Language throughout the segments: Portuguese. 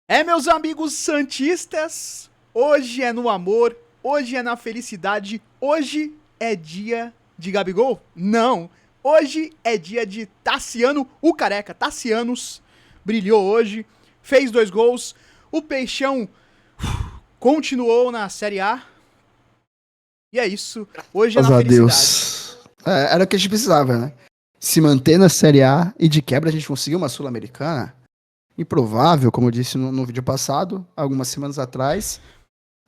Meus amigos santistas, hoje é no amor, hoje é na felicidade, hoje é dia de Gabigol? Não, hoje é dia de Tassiano, o careca. Tassianos brilhou hoje, fez 2 gols, o Peixão continuou na Série A, e é isso, hoje é na Graças a felicidade. Deus. Era o que a gente precisava, né? Se manter na Série A e de quebra a gente conseguir uma Sul-Americana. Improvável, como eu disse no vídeo passado, algumas semanas atrás.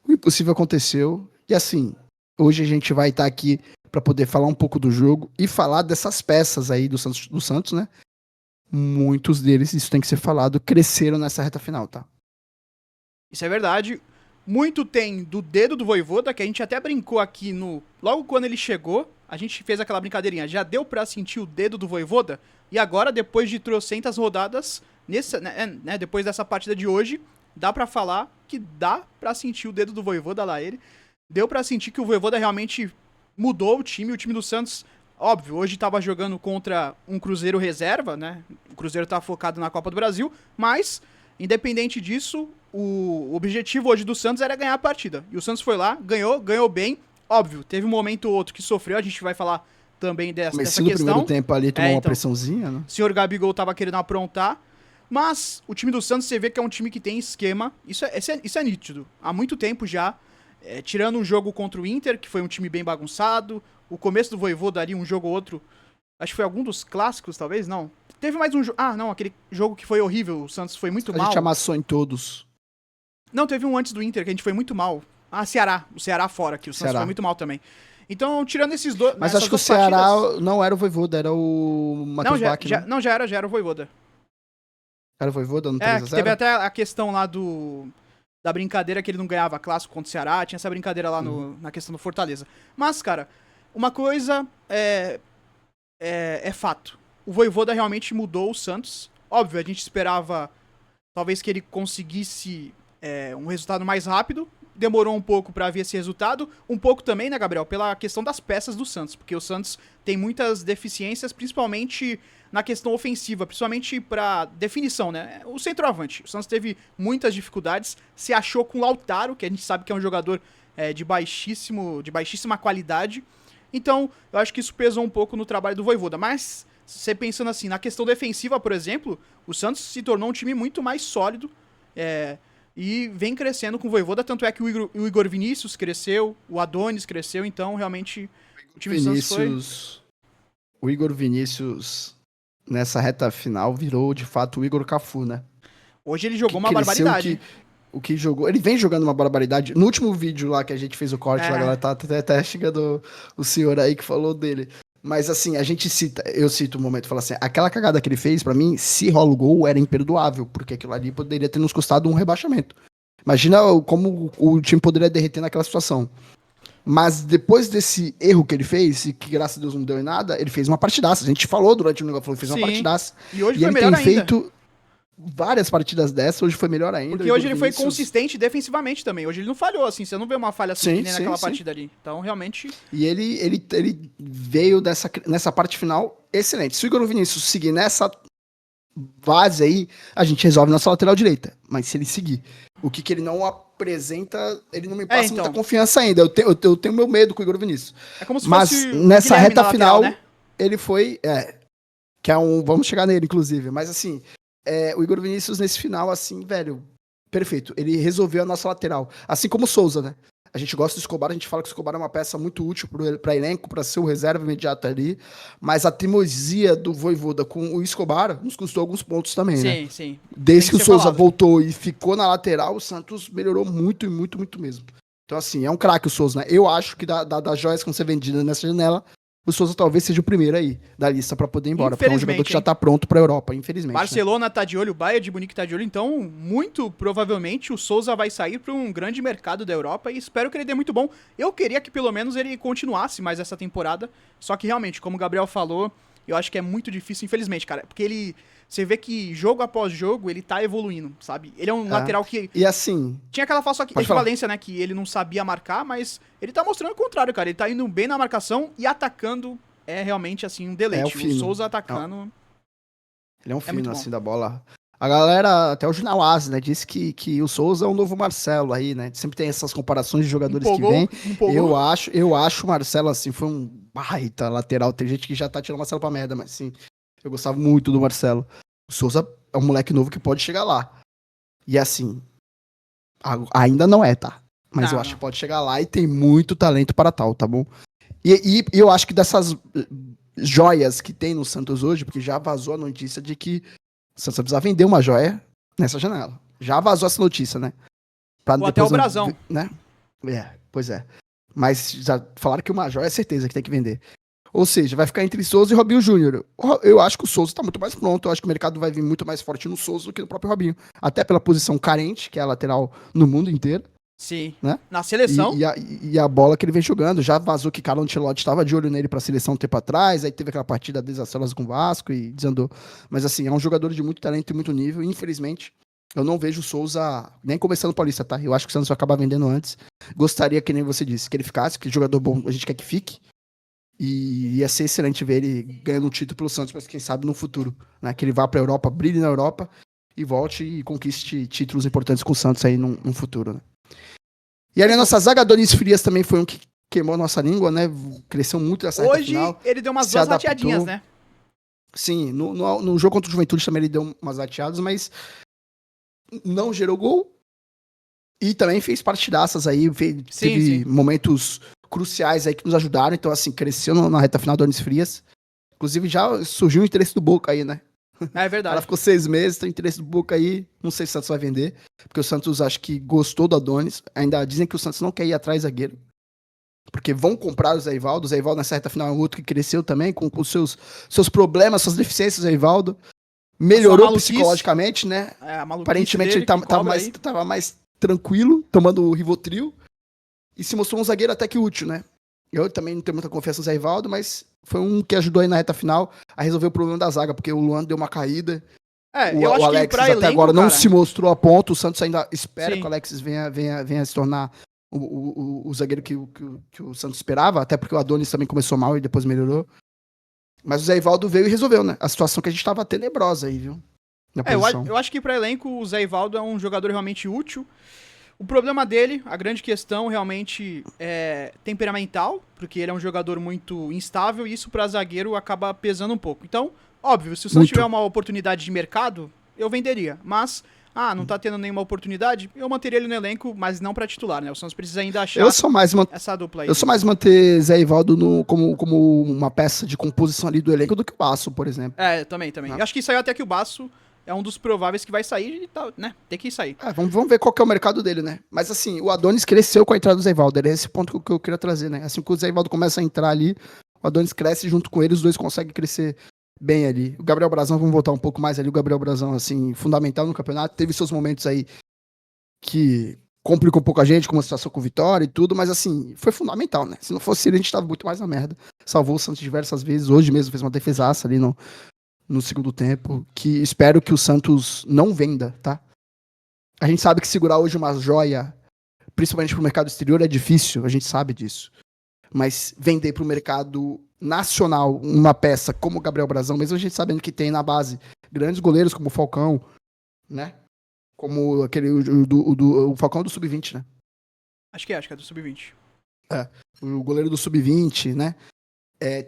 O impossível aconteceu. E assim, hoje a gente vai estar aqui para poder falar um pouco do jogo e falar dessas peças aí do Santos, né? Muitos deles, isso tem que ser falado, cresceram nessa reta final, tá? Isso é verdade. Muito tem do dedo do Vojvoda, que a gente até brincou aqui no. Logo quando ele chegou, a gente fez aquela brincadeirinha. Já deu pra sentir o dedo do Vojvoda? E agora, depois de trocentas rodadas, depois dessa partida de hoje, dá pra falar que dá pra sentir o dedo do Vojvoda lá ele. Deu pra sentir que o Vojvoda realmente mudou o time do Santos. Óbvio, hoje tava jogando contra um Cruzeiro reserva, né? O Cruzeiro tá focado na Copa do Brasil, mas independente disso, o objetivo hoje do Santos era ganhar a partida. E o Santos foi lá, ganhou bem. Óbvio, teve um momento ou outro que sofreu, a gente vai falar também dessa Comecinho do questão. primeiro tempo ali, tomou uma Então, pressãozinha, né? o senhor Gabigol tava querendo aprontar, mas o time do Santos, você vê que é um time que tem esquema, isso é nítido. Há muito tempo já, tirando um jogo contra o Inter, que foi um time bem bagunçado, o começo do Vojvoda ali, um jogo ou outro, acho que foi algum dos clássicos, talvez, não. Teve mais um jogo, não, aquele jogo que foi horrível, o Santos foi muito A gente mal. amassou em todos. Não, teve um antes do Inter que a gente foi muito mal. Ceará. O Ceará fora, que o Santos foi muito mal também. Então, tirando esses dois. Mas Essas acho que o duas Ceará partidas. não era o Vojvoda, era o Não, Matheus Bach, né? já era o Vojvoda. Era o Vojvoda no Que teve 3x0? até a questão lá da brincadeira que ele não ganhava clássico contra o Ceará. Tinha essa brincadeira lá na questão do Fortaleza. Mas, cara, uma coisa é fato. O Vojvoda realmente mudou o Santos. Óbvio, a gente esperava talvez que ele conseguisse um resultado mais rápido. Demorou um pouco pra ver esse resultado. Um pouco também, né, Gabriel, pela questão das peças do Santos. Porque o Santos tem muitas deficiências, principalmente na questão ofensiva, principalmente pra definição, né? O centroavante. O Santos teve muitas dificuldades. Se achou com o Lautaro, que a gente sabe que é um jogador de baixíssima qualidade. Então, eu acho que isso pesou um pouco no trabalho do Vojvoda. Mas, você pensando assim, na questão defensiva, por exemplo, o Santos se tornou um time muito mais sólido. E vem crescendo com o Vojvoda, tanto é que o Igor Vinícius cresceu, o Adonis cresceu, então realmente o time do Santos foi... O Igor Vinícius, nessa reta final, virou de fato o Igor Cafu, né? Hoje ele jogou Que uma cresceu, barbaridade. o que jogou. Ele vem jogando uma barbaridade. No último vídeo lá que a gente fez o corte, lá, a galera tá até chegando o senhor aí que falou dele. Mas assim, eu cito um momento e falo assim, aquela cagada que ele fez, pra mim, se rola o gol, era imperdoável, porque aquilo ali poderia ter nos custado um rebaixamento. Imagina como o time poderia derreter naquela situação. Mas depois desse erro que ele fez, e que graças a Deus não deu em nada, ele fez uma partidaça. A gente falou durante o negócio, falou, fez uma partidaça. E hoje E foi ele melhor tem ainda. feito várias partidas dessas, hoje foi melhor ainda. Porque hoje ele foi consistente defensivamente também. Hoje ele não falhou, assim, você não vê uma falha assim que nem naquela partida ali. Então, realmente... E ele veio nessa parte final excelente. Se o Igor Vinícius seguir nessa base aí, a gente resolve nossa lateral direita. Mas se ele seguir, o que ele não apresenta, ele não me passa muita confiança ainda. Eu tenho meu medo com o Igor Vinícius. É como se Mas fosse nessa reta final, lateral, né? ele foi... que é um... Vamos chegar nele, inclusive. Mas assim, o Igor Vinícius nesse final, assim, velho, perfeito. Ele resolveu a nossa lateral. Assim como o Souza, né? A gente gosta do Escobar, a gente fala que o Escobar é uma peça muito útil para elenco, para ser o reserva imediato ali. Mas a teimosia do Vojvoda com o Escobar nos custou alguns pontos também, né? Sim. Desde que o Souza voltou e ficou na lateral, o Santos melhorou muito e muito, muito mesmo. Então, assim, é um craque o Souza, né? Eu acho que das joias que vão ser vendidas nessa janela, o Souza talvez seja o primeiro aí da lista pra poder ir embora. Porque é um jogador que já tá pronto pra Europa, infelizmente. Barcelona, né? Tá de olho, o Bayern de Munique tá de olho, então muito provavelmente o Souza vai sair pra um grande mercado da Europa e espero que ele dê muito bom. Eu queria que pelo menos ele continuasse mais essa temporada, só que realmente, como o Gabriel falou, eu acho que é muito difícil, infelizmente, cara, porque você vê que jogo após jogo ele tá evoluindo, sabe? Ele é um lateral que... E assim... Tinha aquela falsa equivalência, né, que ele não sabia marcar, mas ele tá mostrando o contrário, cara. Ele tá indo bem na marcação e atacando realmente, assim, um deleite. O Souza atacando... Ele é um fino, assim, da bola. A galera, até o Jornal AS, né, disse que o Souza é o novo Marcelo aí, né? Sempre tem essas comparações de jogadores que vêm. Eu acho o Marcelo, assim, foi um baita lateral. Tem gente que já tá tirando o Marcelo pra merda, mas sim, eu gostava muito do Marcelo. O Souza é um moleque novo que pode chegar lá. E assim, ainda não é, tá? Mas eu acho que pode chegar lá e tem muito talento para tal, tá bom? E eu acho que dessas joias que tem no Santos hoje, porque já vazou a notícia de que o Santos precisa vender uma joia nessa janela. Já vazou essa notícia, né? Ou até o Brasão. Né? Pois é. Mas já falaram que uma joia é certeza que tem que vender. Ou seja, vai ficar entre Souza e Robinho Júnior. Eu acho que o Souza tá muito mais pronto. Eu acho que o mercado vai vir muito mais forte no Souza do que no próprio Robinho. Até pela posição carente, que é a lateral no mundo inteiro. Sim. Né? Na seleção. E a bola que ele vem jogando. Já vazou que Carlo Ancelotti estava de olho nele pra seleção um tempo atrás. Aí teve aquela partida desastrosa com o Vasco e desandou. Mas assim, é um jogador de muito talento e muito nível. Infelizmente, eu não vejo o Souza nem começando o Paulista, tá? Eu acho que o Santos vai acabar vendendo antes. Gostaria, que nem você disse, que ele ficasse, que jogador bom a gente quer que fique. E ia ser excelente ver ele ganhando um título pelo Santos, mas quem sabe no futuro, né? Que ele vá pra Europa, brilhe na Europa e volte e conquiste títulos importantes com o Santos aí no futuro, né? E ali a nossa zaga, Adonis Frias também foi um que queimou a nossa língua, né? Cresceu muito nessa reta final. Hoje ele deu umas duas rateadinhas, né? Sim, no jogo contra o Juventude também ele deu umas rateadas, mas não gerou gol. E também fez partidaças aí, teve momentos cruciais aí que nos ajudaram. Então, assim, cresceu na reta final do Adonis Frias. Inclusive, já surgiu o interesse do Boca aí, né? É verdade. Ela ficou 6 meses, tem interesse do Boca aí. Não sei se o Santos vai vender, porque o Santos acho que gostou do Adonis. Ainda dizem que o Santos não quer ir atrás zagueiro, porque vão comprar o Zé Ivaldo. O Zé Ivaldo nessa reta final é outro que cresceu também, com seus problemas, suas deficiências. O Zé Ivaldo melhorou psicologicamente, né? Aparentemente ele tava mais tranquilo, tomando o Rivotril, e se mostrou um zagueiro até que útil, né? Eu também não tenho muita confiança no Zé Ivaldo, mas foi um que ajudou aí na reta final a resolver o problema da zaga, porque o Luan deu uma caída. Eu acho o Alexis que pra até elenco, agora não cara, se mostrou a ponto. O Santos ainda espera Sim. que o Alexis venha se tornar o zagueiro que o Santos esperava, até porque o Adonis também começou mal e depois melhorou. Mas o Zé Ivaldo veio e resolveu, né? A situação que a gente tava tenebrosa aí, viu? Eu acho que pra elenco o Zé Ivaldo é um jogador realmente útil. O problema dele, a grande questão realmente é temperamental, porque ele é um jogador muito instável e isso pra zagueiro acaba pesando um pouco. Então, óbvio, se o Santos tiver uma oportunidade de mercado, eu venderia. Mas, não tá tendo nenhuma oportunidade, eu manteria ele no elenco, mas não pra titular, né? O Santos precisa ainda achar essa dupla aí. Eu sou mais manter Zé Ivaldo como uma peça de composição ali do elenco do que o Basso, por exemplo. Também. Eu acho que saiu até que o Basso é um dos prováveis que vai sair e tal, né? Tem que sair. Vamos ver qual que é o mercado dele, né? Mas assim, o Adonis cresceu com a entrada do Zé Ivaldo. Era esse ponto que eu queria trazer, né? Assim que o Zé Ivaldo começa a entrar ali, o Adonis cresce junto com ele, os dois conseguem crescer bem ali. O Gabriel Brazão, vamos voltar um pouco mais ali. O Gabriel Brazão, assim, fundamental no campeonato. Teve seus momentos aí que complicou um pouco a gente, como a situação com o Vitória e tudo, mas assim, foi fundamental, né? Se não fosse ele, a gente tava muito mais na merda. Salvou o Santos diversas vezes. Hoje mesmo fez uma defesaça ali no segundo tempo, que espero que o Santos não venda, tá? A gente sabe que segurar hoje uma joia, principalmente pro mercado exterior, é difícil, a gente sabe disso. Mas vender pro mercado nacional uma peça como o Gabriel Brazão, mesmo a gente sabendo que tem na base grandes goleiros como o Falcão, né? Como aquele, o Falcão do Sub-20, né? Acho que é do Sub-20. O goleiro do Sub-20, né?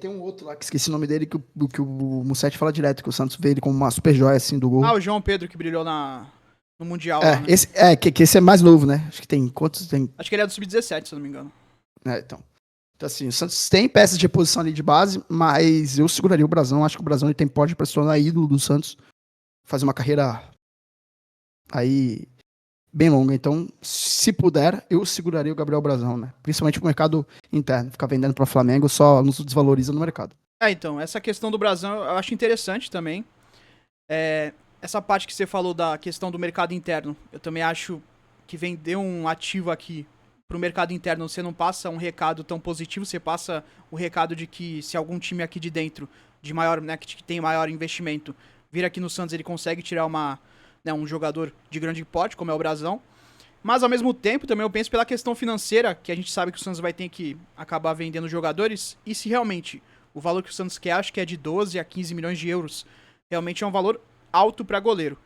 Tem um outro lá que esqueci o nome dele, que o Mussetti fala direto, que o Santos vê ele como uma super joia assim do gol. O João Pedro que brilhou no Mundial. Lá, né? Esse é mais novo, né? Acho que tem quantos tem? Acho que ele é do Sub-17, se eu não me engano. Então assim, o Santos tem peças de reposição ali de base, mas eu seguraria o Brazão. Acho que o Brazão ele tem porte para se tornar ídolo do Santos, fazer uma carreira aí bem longa. Então, se puder, eu seguraria o Gabriel Brazão, né? Principalmente pro mercado interno. Ficar vendendo para Flamengo só nos desvaloriza no mercado. Então, essa questão do Brazão eu acho interessante também. Essa parte que você falou da questão do mercado interno, eu também acho que vender um ativo aqui pro mercado interno, você não passa um recado tão positivo, você passa o recado de que se algum time aqui de dentro, de maior, né, que tem maior investimento, vir aqui no Santos, ele consegue tirar um jogador de grande porte, como é o Brazão. Mas, ao mesmo tempo, também eu penso pela questão financeira, que a gente sabe que o Santos vai ter que acabar vendendo jogadores, e se realmente o valor que o Santos quer, acho que é de 12 a 15 milhões de euros, realmente é um valor alto para goleiro.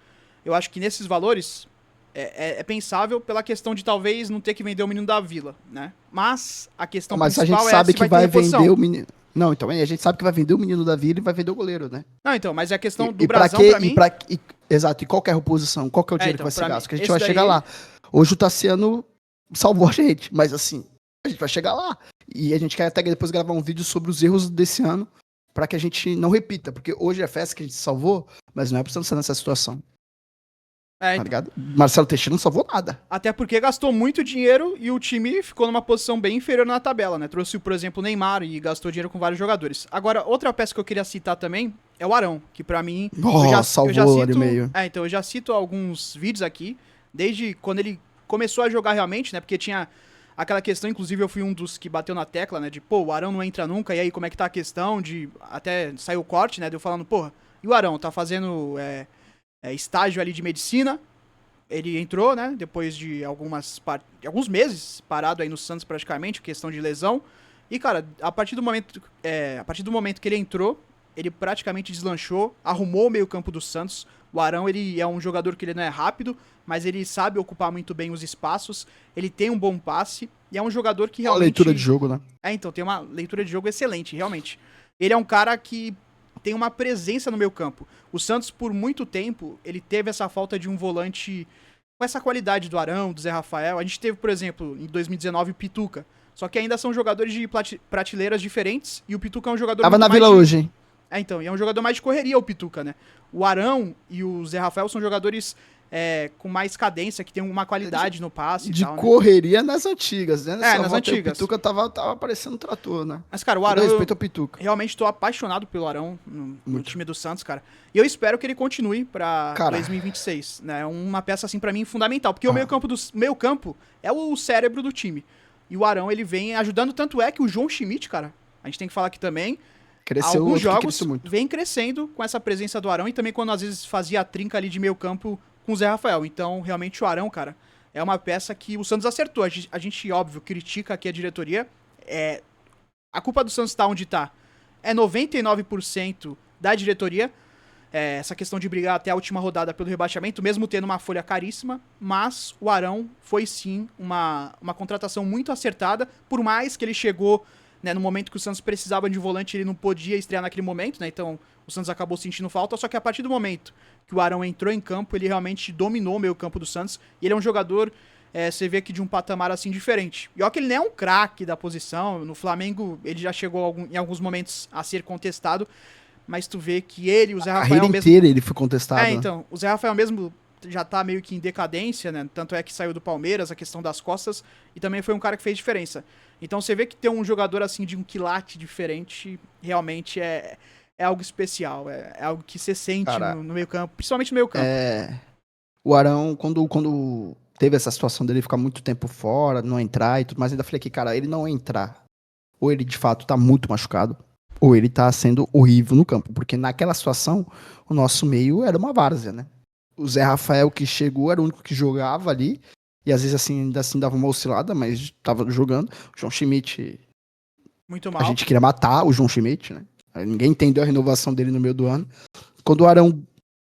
eu acho que nesses valores é pensável pela questão de talvez não ter que vender o menino da Vila, né? Mas a questão Mas a gente principal sabe se que vai ter vai reposição. vender o menino. Não, então a gente sabe que vai vender o menino da Vila e vai vender o goleiro, né? Não, então, mas a questão do E pra Brasão, quê? pra mim... Exato, e qual que é a reposição? Qual que é o dinheiro então, que vai ser pra mim, gasto? Que a gente esse vai daí- chegar lá. Hoje o Tassiano salvou a gente, mas assim, a gente vai chegar lá. E a gente quer até depois gravar um vídeo sobre os erros desse ano, pra que a gente não repita. Porque hoje é festa que a gente salvou, mas não é precisando ser nessa situação. Tá então. ligado? Marcelo Teixeira não salvou nada. Até porque gastou muito dinheiro e o time ficou numa posição bem inferior na tabela, né? Trouxe, por exemplo, o Neymar e gastou dinheiro com vários jogadores. Agora, outra peça que eu queria citar também é o Arão, que pra mim... salvou ali o meio. então, eu já cito alguns vídeos aqui, desde quando ele começou a jogar realmente, né? Porque tinha aquela questão, inclusive eu fui um dos que bateu na tecla, né? De, pô, o Arão não entra nunca, e aí como é que tá a questão de... Até saiu o corte, né? De eu falando, porra, e o Arão tá fazendo estágio ali de medicina... Ele entrou, né, depois de alguns meses parado aí no Santos praticamente, questão de lesão. E, cara, a partir do momento que ele entrou, ele praticamente deslanchou, arrumou o meio-campo do Santos. O Arão, ele é um jogador que ele não é rápido, mas ele sabe ocupar muito bem os espaços. Ele tem um bom passe e é um jogador que realmente... Uma leitura de jogo, né? Então, tem uma leitura de jogo excelente, realmente. Ele é um cara que tem uma presença no meio campo. O Santos, por muito tempo, ele teve essa falta de um volante com essa qualidade do Arão, do Zé Rafael. A gente teve, por exemplo, em 2019, o Pituca. Só que ainda são jogadores de prateleiras diferentes e o Pituca é um jogador Tava muito na Vila hoje, hein? então, e é um jogador mais de correria, o Pituca, né? O Arão e o Zé Rafael são jogadores com mais cadência, que tem uma qualidade no passe de e tal, correria nas antigas, né? nas antigas. O Pituca tava parecendo um trator, né? Mas, cara, o Arão... respeito ao Pituca. Realmente tô apaixonado pelo Arão no time do Santos, cara. E eu espero que ele continue pra 2026, né? É uma peça, assim, pra mim, fundamental. Porque o meio-campo é o cérebro do time. E o Arão, ele vem ajudando, tanto é que o João Schmidt, cara, a gente tem que falar aqui também, alguns jogos vem crescendo com essa presença do Arão e também quando às vezes fazia a trinca ali de meio-campo com o Zé Rafael. Então, realmente, o Arão, cara, é uma peça que o Santos acertou. A gente, óbvio, critica aqui a diretoria. A culpa do Santos tá onde tá. É 99% da diretoria. Essa questão de brigar até a última rodada pelo rebaixamento, mesmo tendo uma folha caríssima. Mas o Arão foi, sim, uma contratação muito acertada. Por mais que ele chegou, né, no momento que o Santos precisava de volante, ele não podia estrear naquele momento, né? Então, o Santos acabou sentindo falta. Só que a partir do momento que o Arão entrou em campo, ele realmente dominou o meio campo do Santos. E ele é um jogador, você vê aqui, de um patamar assim diferente. E olha que ele não é um craque da posição. No Flamengo, ele já chegou em alguns momentos a ser contestado. Mas tu vê que ele e o Zé Rafael mesmo... A carreira inteira ele foi contestado. Então, o Zé Rafael mesmo já tá meio que em decadência, né? Tanto é que saiu do Palmeiras, a questão das costas. E também foi um cara que fez diferença. Então você vê que ter um jogador assim de um quilate diferente, realmente é algo especial. É algo que você sente no meio campo, principalmente no meio campo. O Arão, quando teve essa situação dele ficar muito tempo fora, não entrar e tudo mais, ainda falei que, cara, ele não entrar, ou ele de fato tá muito machucado, ou ele tá sendo horrível no campo, porque naquela situação, o nosso meio era uma várzea, né? O Zé Rafael que chegou era o único que jogava ali, e às vezes assim, ainda assim dava uma oscilada, mas tava jogando. O João Schmidt, muito mal. A gente queria matar o João Schmidt, né? Ninguém entendeu a renovação dele no meio do ano. Quando o Arão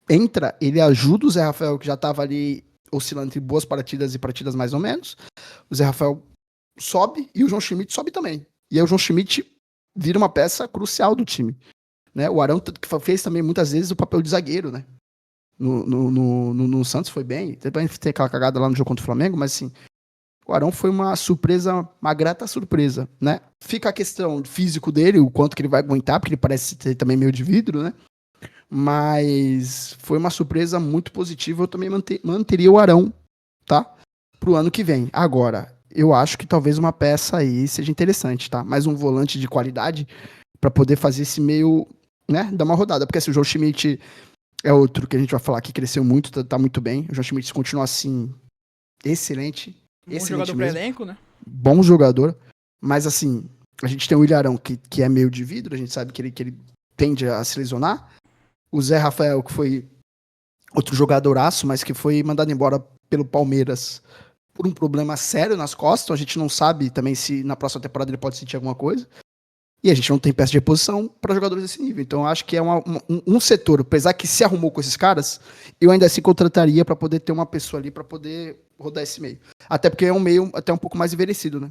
entra, ele ajuda o Zé Rafael, que já tava ali oscilando entre boas partidas e partidas mais ou menos. O Zé Rafael sobe e o João Schmidt sobe também. E aí o João Schmidt vira uma peça crucial do time, né? O Arão fez também muitas vezes o papel de zagueiro, né? No Santos foi bem. Depois tem aquela cagada lá no jogo contra o Flamengo, mas assim, o Arão foi uma surpresa, uma grata surpresa, né? Fica a questão físico dele, o quanto que ele vai aguentar, porque ele parece ter também meio de vidro, né? Mas foi uma surpresa muito positiva. Eu também manteria o Arão, tá? Pro ano que vem. Agora, eu acho que talvez uma peça aí seja interessante, tá? Mais um volante de qualidade pra poder fazer esse meio, né? Dar uma rodada. Porque assim, o João Schmidt é outro que a gente vai falar que cresceu muito, tá muito bem. O João Schmidt continua assim, excelente. Bom jogador pra elenco, né? Bom jogador. Mas assim, a gente tem o Ilharão que é meio de vidro, a gente sabe que ele tende a se lesionar. O Zé Rafael, que foi outro jogadoraço, mas que foi mandado embora pelo Palmeiras por um problema sério nas costas. A gente não sabe também se na próxima temporada ele pode sentir alguma coisa. E a gente não tem peça de reposição para jogadores desse nível. Então, eu acho que é um setor, apesar que se arrumou com esses caras, eu ainda assim contrataria para poder ter uma pessoa ali para poder rodar esse meio. Até porque é um meio até um pouco mais envelhecido, né?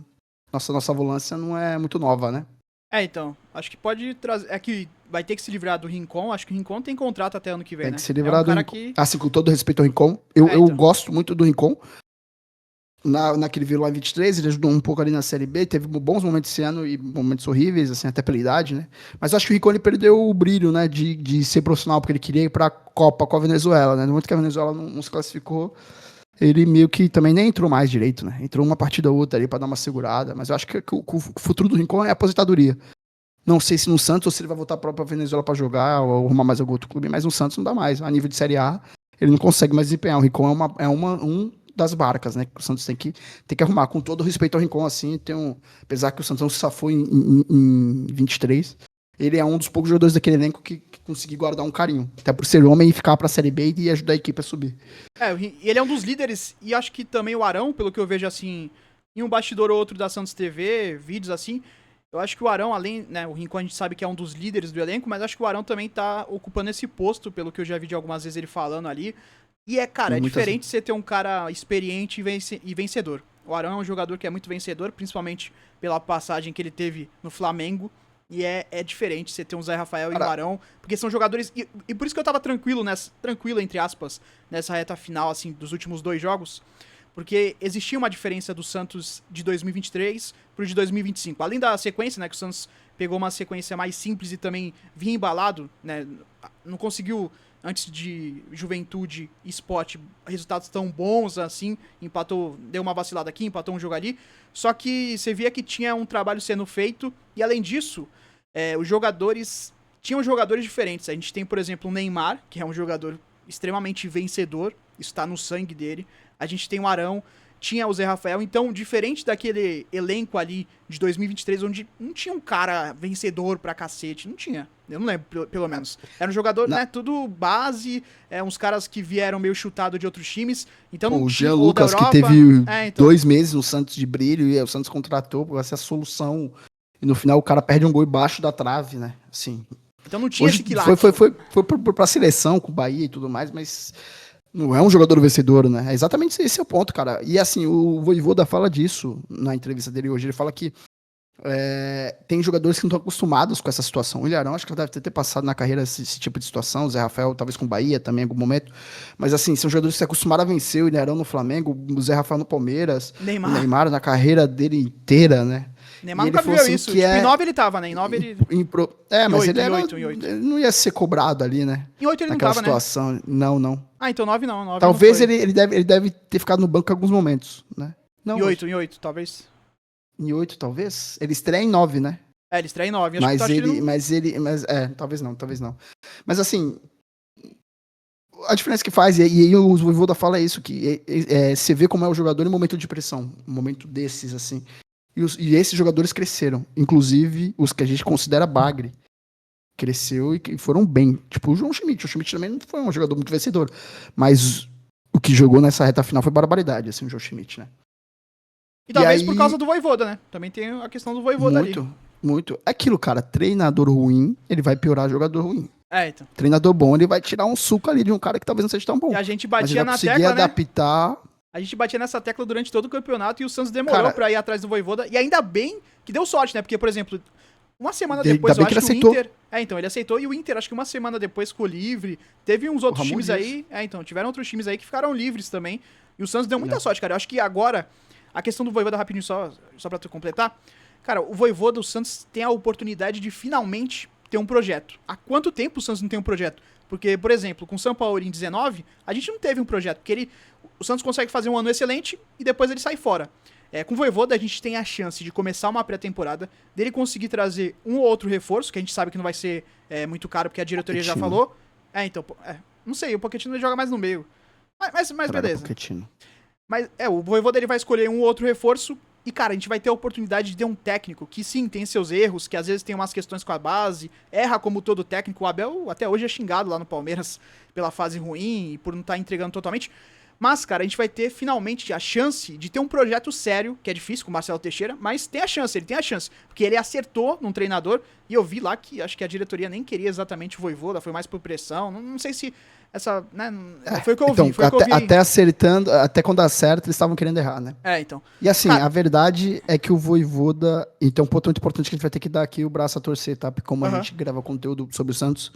Nossa volância não é muito nova, né? Então, acho que pode trazer... É que vai ter que se livrar do Rincon, acho que o Rincon tem contrato até ano que vem, Tem né? que se livrar um cara Rincon. que... Assim, com todo respeito ao Rincon, eu então. gosto muito do Rincon. Naquele veio lá em 23, ele ajudou um pouco ali na Série B, teve bons momentos esse ano e momentos horríveis, assim, até pela idade, né? Mas eu acho que o Rincon ele perdeu o brilho, né, de ser profissional, porque ele queria ir pra Copa com a Venezuela, né? No momento que a Venezuela não se classificou, ele meio que também nem entrou mais direito, né? Entrou uma partida ou outra ali pra dar uma segurada, mas eu acho que o futuro do Rincon é a aposentadoria. Não sei se no Santos ou se ele vai voltar pra Venezuela pra jogar ou arrumar mais algum outro clube, mas no Santos não dá mais. A nível de Série A, ele não consegue mais desempenhar. O Rincon um das barcas, né? Que o Santos tem que arrumar. Com todo o respeito ao Rincon, assim, apesar que o Santos não se safou em 23, ele é um dos poucos jogadores daquele elenco que conseguiu guardar um carinho. Até por ser homem e ficar pra Série B e ajudar a equipe a subir. Ele é um dos líderes, e acho que também o Arão, pelo que eu vejo, assim, em um bastidor ou outro da Santos TV, vídeos assim, eu acho que o Arão, além, né, o Rincon a gente sabe que é um dos líderes do elenco, mas acho que o Arão também tá ocupando esse posto, pelo que eu já vi de algumas vezes ele falando ali. E cara, é diferente você ter um cara experiente e vencedor. O Arão é um jogador que é muito vencedor, principalmente pela passagem que ele teve no Flamengo. E é diferente você ter um Zé Rafael e um Arão, porque são jogadores... E por isso que eu tava tranquilo, entre aspas, nessa reta final, assim, dos últimos 2 jogos, porque existia uma diferença do Santos de 2023 pro de 2025. Além da sequência, né, que o Santos pegou uma sequência mais simples e também vinha embalado, né, não conseguiu... Antes de Juventude e Sport, resultados tão bons assim, empatou, deu uma vacilada aqui, empatou um jogo ali, só que você via que tinha um trabalho sendo feito, e além disso, os jogadores, tinham jogadores diferentes. A gente tem, por exemplo, o Neymar, que é um jogador extremamente vencedor, isso tá no sangue dele. A gente tem o Arão, tinha o Zé Rafael, então, diferente daquele elenco ali de 2023, onde não tinha um cara vencedor pra cacete, não tinha. Eu não lembro, pelo menos. Era um jogador, né, tudo base, uns caras que vieram meio chutado de outros times, então não o tinha... Jean Lucas, que teve 2 meses no Santos de brilho, e o Santos contratou pra ser a solução, e no final o cara perde um gol embaixo da trave, né, assim... Então não tinha esse quilate. Foi pra seleção com o Bahia e tudo mais, mas... Não é um jogador vencedor, né? É exatamente esse é o ponto, cara. E assim, o Vojvoda fala disso na entrevista dele hoje. Ele fala que tem jogadores que não estão acostumados com essa situação. O Ilharão, acho que deve ter passado na carreira esse tipo de situação. O Zé Rafael, talvez com o Bahia também em algum momento. Mas assim, são jogadores que se acostumaram a vencer. O Ilharão no Flamengo, o Zé Rafael no Palmeiras. O Neymar na carreira dele inteira, né? Neymar nunca viveu assim, isso. Tipo, em 9 ele tava, né? Em 9 ele... mas 8, ele não ia ser cobrado ali, né? Em 8 ele não tava, situação, né? Não. Então 9 não. 9 talvez não ele deve ter ficado no banco em alguns momentos, né? Não, em 8, talvez. Em 8, talvez? Ele estreia em 9, né? Ele estreia em 9. Talvez não. Mas assim, a diferença que faz, e aí o Vojvoda fala isso, que você vê como é o jogador em momento de pressão, um momento desses, assim. E esses jogadores cresceram, inclusive os que a gente considera bagre. Cresceu e foram bem. Tipo o João Schmidt. O Schmidt também não foi um jogador muito vencedor. Mas o que jogou nessa reta final foi barbaridade, assim, o João Schmidt, né? E talvez por causa do Vojvoda, né? Também tem a questão do Vojvoda ali. Muito. Aquilo, cara, treinador ruim, ele vai piorar jogador ruim. Então. Treinador bom, ele vai tirar um suco ali de um cara que talvez não seja tão bom. E a gente batia na tecla, adaptar... né? A gente batia nessa tecla durante todo o campeonato e o Santos demorou pra ir atrás do Vojvoda. E ainda bem que deu sorte, né? Porque, por exemplo, uma semana depois, eu acho que o Inter... então, ele aceitou. E o Inter, acho que uma semana depois, ficou livre. Teve uns outros times aí... tiveram outros times aí que ficaram livres também. E o Santos deu muita sorte, cara. Eu acho que agora, a questão do Vojvoda, rapidinho, só pra tu completar. Cara, o Vojvoda, o Santos tem a oportunidade de finalmente ter um projeto. Há quanto tempo o Santos não tem um projeto? Porque, por exemplo, com o São Paulo em 19, a gente não teve um projeto. Porque o Santos consegue fazer um ano excelente e depois ele sai fora. Com o Vojvoda, a gente tem a chance de começar uma pré-temporada, dele conseguir trazer um ou outro reforço, que a gente sabe que não vai ser muito caro, porque a diretoria já falou. Não sei, o Pochettino joga mais no meio. Mas beleza. Mas o Vojvoda, ele vai escolher um ou outro reforço. E, cara, a gente vai ter a oportunidade de ter um técnico que, sim, tem seus erros, que às vezes tem umas questões com a base, erra como todo técnico. O Abel até hoje é xingado lá no Palmeiras pela fase ruim e por não estar entregando totalmente. Mas, cara, a gente vai ter finalmente a chance de ter um projeto sério, que é difícil com o Marcelo Teixeira, mas tem a chance, ele tem a chance. Porque ele acertou num treinador, e eu vi lá que acho que a diretoria nem queria exatamente o Vojvoda, foi mais por pressão. Não sei se essa, né, foi o que eu ouvi, foi o que eu vi. Até acertando, até quando acerta, eles estavam querendo errar, né? Então. E assim, Cara, a verdade é que o Vojvoda, então um ponto muito importante que a gente vai ter que dar aqui o braço a torcer, tá? Porque como a gente grava conteúdo sobre o Santos,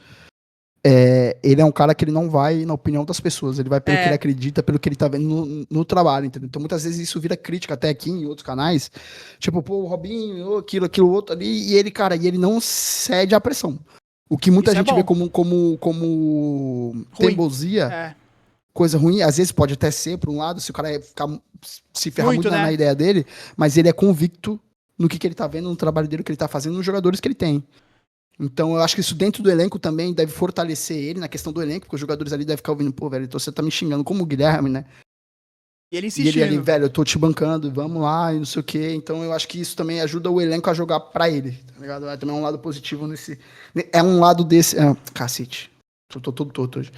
ele é um cara que ele não vai na opinião das pessoas, ele vai pelo que ele acredita, pelo que ele tá vendo no trabalho, entendeu? Então muitas vezes isso vira crítica até aqui em outros canais, tipo, pô, o Robinho, aquilo outro ali, e ele, cara, ele não cede à pressão. O que muita gente vê como teimosia, coisa ruim, às vezes pode até ser, por um lado, se o cara se ferrar muito na ideia dele, mas ele é convicto no que ele tá vendo, no trabalho dele, o que ele tá fazendo, nos jogadores que ele tem. Então eu acho que isso dentro do elenco também deve fortalecer ele na questão do elenco, porque os jogadores ali devem ficar ouvindo, pô, velho, então você tá me xingando como o Guilherme, né? E ele insistindo. E ele ali, velho, eu tô te bancando, vamos lá, e não sei o quê. Então eu acho que isso também ajuda o elenco a jogar pra ele, tá ligado? Também é um lado positivo nesse... É um lado desse... Cacete. Tô todo torto hoje.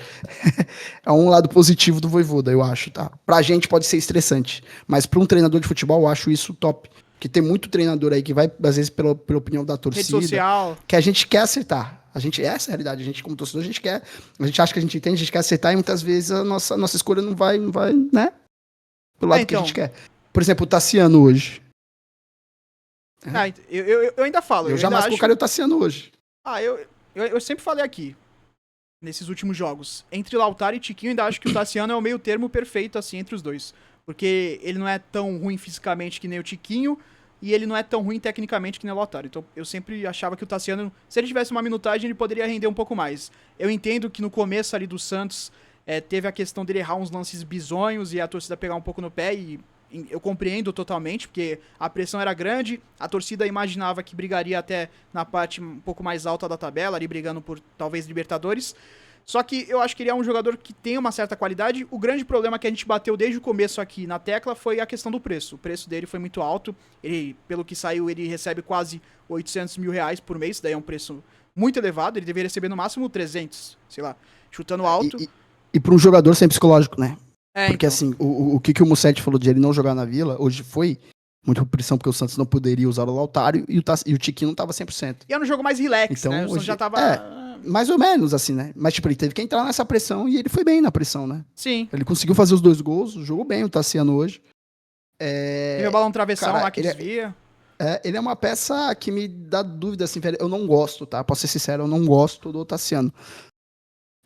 É um lado positivo do Vojvoda, eu acho, tá? Pra gente pode ser estressante, mas pra um treinador de futebol eu acho isso top. Porque tem muito treinador aí que vai, às vezes, pela opinião da torcida. Rede social. Que a gente quer acertar. Essa é a realidade. A gente, como torcedor, a gente acha que a gente entende, a gente quer acertar e muitas vezes a nossa escolha não vai, né? Pelo lado que a gente quer. Por exemplo, o Tassiano hoje. Eu ainda falo. Eu jamais colocaria o Tassiano hoje. Eu sempre falei aqui, nesses últimos jogos, entre Lautaro e Tiquinho, eu ainda acho que o Tassiano é o meio termo perfeito, assim, entre os dois. Porque ele não é tão ruim fisicamente que nem o Tiquinho, e ele não é tão ruim tecnicamente que nem o Lautaro. Então eu sempre achava que o Tassiano, se ele tivesse uma minutagem, ele poderia render um pouco mais. Eu entendo que no começo ali do Santos, teve a questão dele errar uns lances bizonhos e a torcida pegar um pouco no pé, e eu compreendo totalmente, porque a pressão era grande, a torcida imaginava que brigaria até na parte um pouco mais alta da tabela, ali brigando por talvez Libertadores. Só que eu acho que ele é um jogador que tem uma certa qualidade. O grande problema que a gente bateu desde o começo aqui na tecla foi a questão do preço. O preço dele foi muito alto. Ele, pelo que saiu, ele recebe quase 800 mil reais por mês. Daí é um preço muito elevado. Ele deveria receber no máximo 300, sei lá, chutando alto. E para um jogador sem psicológico, né? Porque então. assim, o que o Musetti falou de ele não jogar na Vila, hoje foi muito pressão, porque o Santos não poderia usar o Lautaro e o Tiquinho não tava 100%. E era um jogo mais relax, então, né? O Santos já tava... mais ou menos, assim, né? Mas, tipo, ele teve que entrar nessa pressão e ele foi bem na pressão, né? Sim. Ele conseguiu fazer os 2 gols, jogou bem o Tassiano hoje. Teve a bola no travessão lá que desvia. Ele é uma peça que me dá dúvida, assim, velho. Eu não gosto, tá? Posso ser sincero, eu não gosto do Tassiano.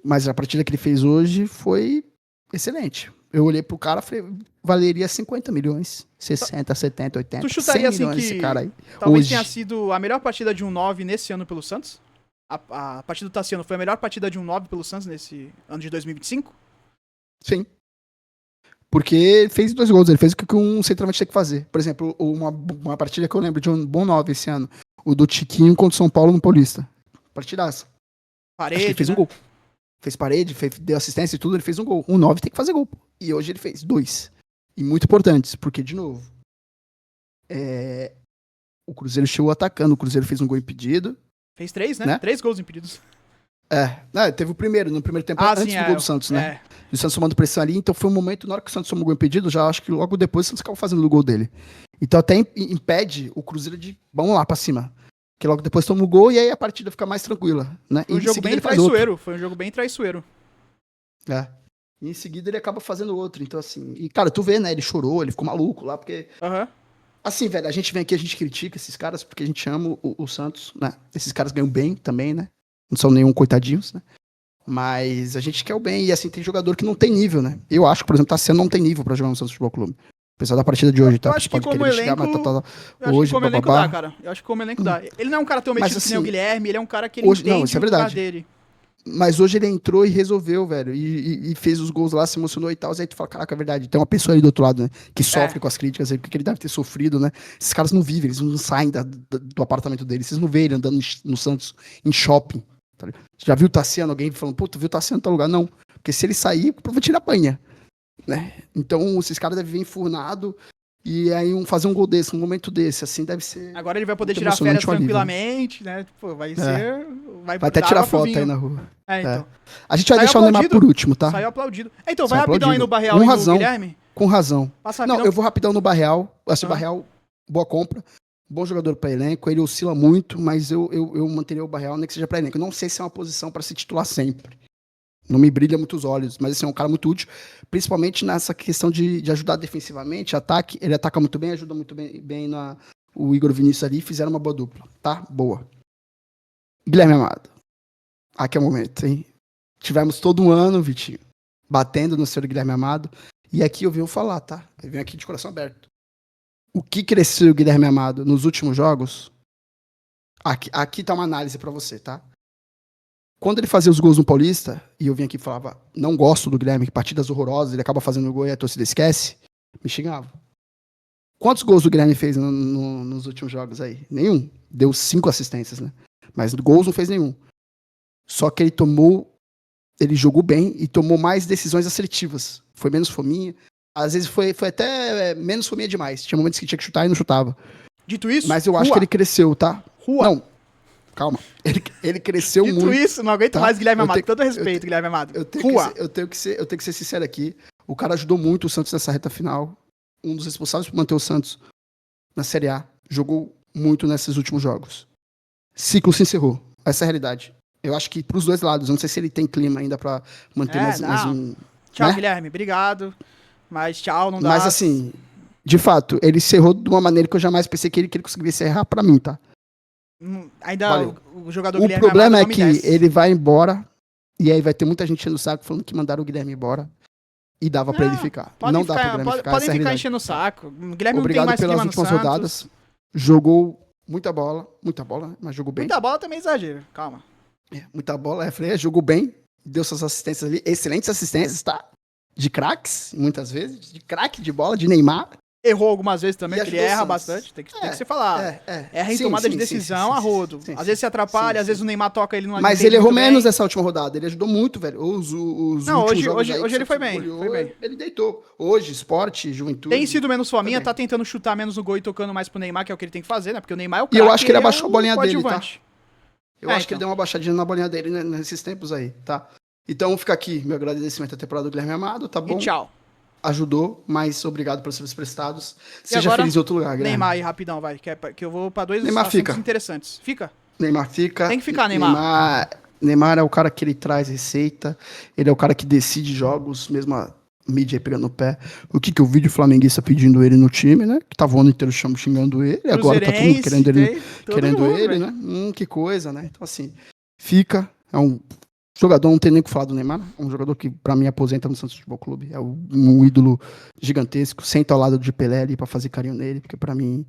Mas a partida que ele fez hoje foi excelente. Eu olhei pro cara e falei, valeria 50 milhões, 60, 70, 80, tu chutaria 100 milhões assim que esse cara aí. Talvez tenha sido a melhor partida de um 9 nesse ano pelo Santos? A partida do Tassiano foi a melhor partida de um 9 pelo Santos nesse ano de 2025? Sim. Porque ele fez 2 gols, ele fez o que um centroavante tem que fazer. Por exemplo, uma partida que eu lembro de um bom 9 esse ano, o do Tiquinho contra o São Paulo no Paulista. Partidaça. Parede, acho que ele fez um gol. Fez parede, deu assistência e tudo, ele fez um gol. Um 9 tem que fazer gol. E hoje ele fez 2. E muito importantes, porque, de novo, o Cruzeiro chegou atacando, o Cruzeiro fez um gol impedido. Fez 3, né? 3 gols impedidos. Teve o primeiro, no primeiro tempo, antes do gol do Santos, né? E o Santos tomando pressão ali, então foi um momento, na hora que o Santos tomou o gol impedido, já acho que logo depois o Santos acabou fazendo o gol dele. Então até impede o Cruzeiro de, vamos lá pra cima. Que logo depois toma o gol e aí a partida fica mais tranquila, né? Foi um jogo bem traiçoeiro, foi um jogo bem traiçoeiro. E em seguida ele acaba fazendo outro, então assim... E cara, tu vê, né? Ele chorou, ele ficou maluco lá, porque... Assim, velho, a gente vem aqui, a gente critica esses caras porque a gente ama o Santos, né? Esses caras ganham bem também, né? Não são nenhum coitadinhos, né? Mas a gente quer o bem. E assim, tem jogador que não tem nível, né? Eu acho que, por exemplo, Tassiano não tem nível pra jogar no Santos Futebol Clube. Apesar da partida de hoje, tá? Eu acho que como elenco... hoje, como elenco dá, cara. Eu acho que como elenco dá. Ele não é um cara tão metido que nem o Guilherme, ele é um cara que ele entende o lugar dele. Mas hoje ele entrou e resolveu, velho. E fez os gols lá, se emocionou e tal. Aí tu fala, caraca, é verdade. Tem uma pessoa ali do outro lado, né? Que sofre com as críticas, porque ele deve ter sofrido, né? Esses caras não vivem, eles não saem do apartamento deles. Vocês não veem ele andando no Santos, em shopping. Tá? Já viu o Tassiano? Alguém falando, pô, tu viu o Tassiano em tal lugar? Não. Porque se ele sair, provavelmente ele apanha. Né? Então, esses caras devem vir enfurnado. E aí fazer um gol desse, um momento desse, assim, deve ser. Agora ele vai poder muito tirar férias emocionante, um alívio, né? tranquilamente, né? Pô, vai ser. Vai até dar tirar água pro foto vinho. aí na rua. Então. A gente vai Saiu deixar o Neymar aplaudido. por último, tá? Saiu aplaudido. Então, vai Saiu rapidão aí no aplaudido. Barreal Com e razão. no Guilherme. Com razão. Passa rapidão. Não, eu vou rapidão no Barreal. Esse Ah. Barreal, boa compra. Bom jogador para elenco. Ele oscila muito, mas eu manteria o Barreal, nem que seja para elenco. Eu não sei se é uma posição para se titular sempre. Não me brilha muito os olhos, mas assim, é um cara muito útil, principalmente nessa questão de ajudar defensivamente, ataque. Ele ataca muito bem, ajuda muito bem o Igor Vinícius ali, fizeram uma boa dupla, tá? Boa. Guilherme Amado. Aqui é o momento, hein? Tivemos todo um ano, Vitinho, batendo no senhor Guilherme Amado, e aqui eu venho falar, tá? Eu venho aqui de coração aberto. O que cresceu o Guilherme Amado nos últimos jogos? Aqui tá uma análise pra você, tá? Quando ele fazia os gols no Paulista, e eu vim aqui e falava, não gosto do Guilherme, que partidas horrorosas, ele acaba fazendo o gol e a torcida esquece, me xingava. Quantos gols o Guilherme fez nos últimos jogos aí? Nenhum. Deu 5 assistências, né? Mas gols não fez nenhum. Só que ele jogou bem e tomou mais decisões assertivas. Foi menos fominha. Às vezes foi até menos fominha demais. Tinha momentos que tinha que chutar e não chutava. Dito isso, mas eu acho que ele cresceu, tá? Rua. Não, calma. Ele cresceu Dito muito. Dito isso, não aguento mais Guilherme Amado. Com todo respeito, Guilherme Amado. Eu tenho que ser sincero aqui. O cara ajudou muito o Santos nessa reta final. Um dos responsáveis por manter o Santos na Série A. Jogou muito nesses últimos jogos. Ciclo se encerrou. Essa é a realidade. Eu acho que pros dois lados. Eu não sei se ele tem clima ainda pra manter mais um... Tchau, né? Guilherme. Obrigado. Mas tchau, não dá. Mas assim, de fato, ele encerrou de uma maneira que eu jamais pensei que ele conseguiria encerrar pra mim, tá? Ainda o jogador o Guilherme problema Amado é que ele vai embora e aí vai ter muita gente enchendo o saco falando que mandaram o Guilherme embora e dava pra ele ficar. Não dá pro Guilherme ficar. Podem ficar enchendo o saco. O Guilherme Obrigado não tem mais pelas clima últimas no rodadas. Santos. Jogou muita bola, né? Mas jogou bem. Muita bola também é exagero. Calma. Muita bola, jogou bem, deu suas assistências ali, excelentes assistências, tá? De craques, muitas vezes, de craque de bola, de Neymar. Errou algumas vezes também, porque ele erra bastante, tem que ser falado. Erra em tomada de decisão a rodo. Às vezes se atrapalha, às vezes o Neymar toca ele no Mas ele errou menos nessa última rodada, ele ajudou muito, velho. Hoje ele foi bem, Ele deitou. Hoje, Sport, Juventude... Tem sido menos fominha, tá tentando chutar menos no gol e tocando mais pro Neymar, que é o que ele tem que fazer, né? Porque o Neymar é o craque. E eu acho que ele abaixou a bolinha dele, tá? Eu acho então. que ele deu uma baixadinha na bolinha dele nesses tempos aí, tá? Então fica aqui meu agradecimento à temporada do Guilherme Amado, tá bom? E tchau. Ajudou, mas obrigado pelos serviços prestados. Seja feliz em outro lugar, Guilherme. Neymar aí, rapidão, vai. Que eu vou pra dois Neymar assuntos fica. interessantes. Fica? Neymar fica. Tem que ficar, Neymar. Neymar é o cara que ele traz receita. Ele é o cara que decide jogos, mesmo a mídia aí pegando no pé. O que eu vi de flamenguista pedindo ele no time, né? Que tava o ano inteiro xingando ele. Agora tá todo mundo querendo ele, né? Que coisa, né? Então, assim, fica. É um jogador, não tem nem o que falar do Neymar. É um jogador que, pra mim, aposenta no Santos Futebol Clube. É um ídolo gigantesco. Senta ao lado de Pelé ali pra fazer carinho nele, porque pra mim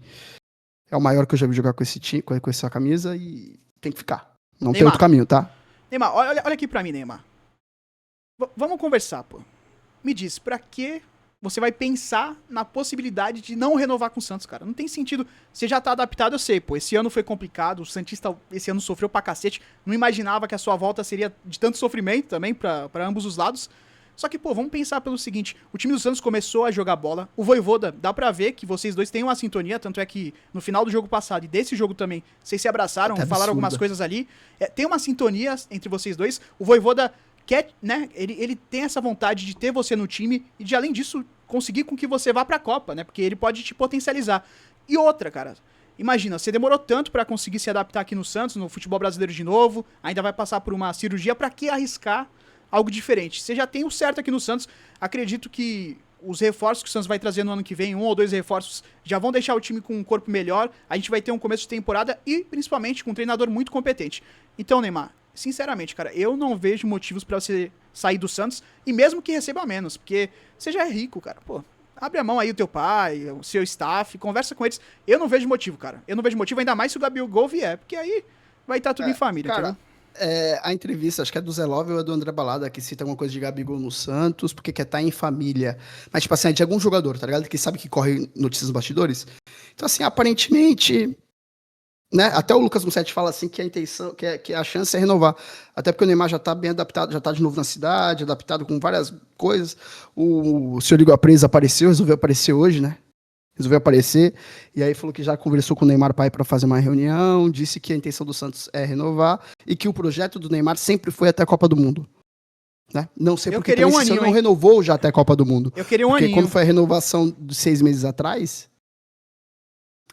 é o maior que eu já vi jogar com esse time, com essa camisa, e tem que ficar. Não tem outro caminho, tá? Neymar, olha aqui pra mim, Neymar. Vamos conversar, pô. Me diz, pra que você vai pensar na possibilidade de não renovar com o Santos, cara? Não tem sentido. Você já tá adaptado, eu sei, pô. Esse ano foi complicado, o Santista esse ano sofreu pra cacete. Não imaginava que a sua volta seria de tanto sofrimento também pra ambos os lados. Só que, pô, vamos pensar pelo seguinte. O time do Santos começou a jogar bola. O Vojvoda, dá pra ver que vocês dois têm uma sintonia. Tanto é que no final do jogo passado e desse jogo também, vocês se abraçaram, falaram algumas coisas ali. Tem uma sintonia entre vocês dois. O Vojvoda quer, né, ele tem essa vontade de ter você no time e de, além disso, conseguir com que você vá pra Copa, né, porque ele pode te potencializar. E outra, cara, imagina, você demorou tanto pra conseguir se adaptar aqui no Santos, no futebol brasileiro de novo, ainda vai passar por uma cirurgia, pra que arriscar algo diferente? Você já tem o certo aqui no Santos, acredito que os reforços que o Santos vai trazer no ano que vem, 1 ou 2 reforços, já vão deixar o time com um corpo melhor, a gente vai ter um começo de temporada e, principalmente, com um treinador muito competente. Então, Neymar, sinceramente, cara, eu não vejo motivos pra você sair do Santos, e mesmo que receba menos, porque você já é rico, cara, pô. Abre a mão aí o teu pai, o seu staff, conversa com eles. Eu não vejo motivo, cara. Eu não vejo motivo, ainda mais se o Gabigol vier, porque aí vai estar tudo em família, cara. A entrevista, acho que é do Zé Love ou é do André Balada, que cita alguma coisa de Gabigol no Santos, porque quer estar em família. Mas, tipo assim, é de algum jogador, tá ligado? Que sabe que corre notícias nos bastidores. Então, assim, aparentemente, né? Até o Lucas Mussetti fala assim que a intenção, que a chance é renovar. Até porque o Neymar já tá bem adaptado, já tá de novo na cidade, adaptado com várias coisas. O senhor Igor Aprez apareceu, resolveu aparecer hoje, né? resolveu aparecer, e aí falou que já conversou com o Neymar pai para fazer uma reunião, disse que a intenção do Santos é renovar, e que o projeto do Neymar sempre foi até a Copa do Mundo. Né? Não sei porque queria um esse aninho, não renovou já até a Copa do Mundo. Eu queria um porque aninho. Quando foi a renovação de 6 meses atrás,